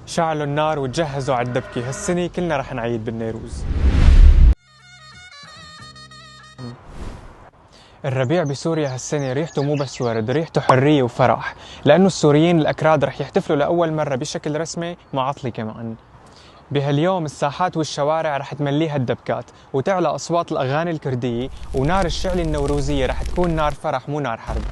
شعلوا النار وتجهزوا على الدبكة، هالسنة كلنا رح نعيد بالنيروز. الربيع بسوريا هالسنة ريحته مو بس ورد، ريحته حرية وفرح، لأنه السوريين الأكراد رح يحتفلوا لأول مرة بشكل رسمي مع عطلة كمان. بهاليوم الساحات والشوارع رح تمليها الدبكات وتعلى أصوات الأغاني الكردية، ونار الشعلة النوروزية رح تكون نار فرح مو نار حرب.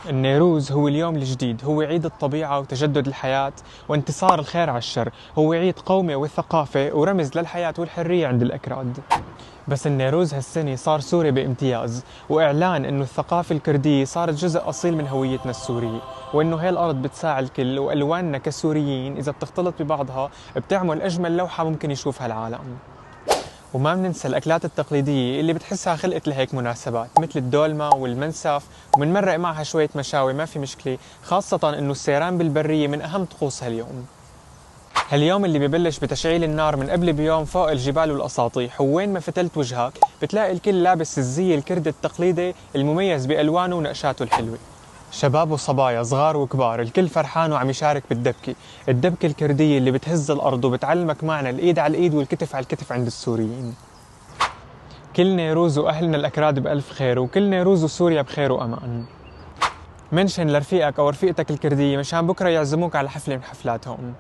النيروز هو اليوم الجديد، هو عيد الطبيعة وتجدد الحياة وانتصار الخير على الشر، هو عيد قومي والثقافة ورمز للحياة والحرية عند الأكراد. بس النيروز هالسنة صار سوري بامتياز، وإعلان إنه الثقافة الكردية صارت جزء أصيل من هويتنا السورية، وإنه هاي الأرض بتساع الكل، وألواننا كسوريين إذا بتختلط ببعضها بتعمل أجمل لوحة ممكن يشوفها العالم. وما بننسى الأكلات التقليدية اللي بتحسها خلقت لهيك مناسبات، مثل الدولمة والمنسف، ومنمرق معها شوية مشاوي ما في مشكلة، خاصة إنه السيران بالبرية من أهم طقوس هاليوم. هاليوم اللي ببلش بتشعيل النار من قبل بيوم فوق الجبال والأساطيح، ووين ما فتلت وجهك بتلاقي الكل لابس الزي الكردي التقليدي المميز بألوانه ونقشاته الحلوة. شباب وصبايا صغار وكبار الكل فرحان وعم يشارك بالدبكة، الدبكة الكردية اللي بتهز الأرض وبتعلمك معنى الإيد على الإيد والكتف على الكتف عند السوريين. كل نيروز وأهلنا الأكراد بألف خير، وكل نيروز وسوريا بخير وأمان. منشن لرفيقك أو رفيقتك الكردية مشان بكرة يعزموك على حفلة من حفلاتهم.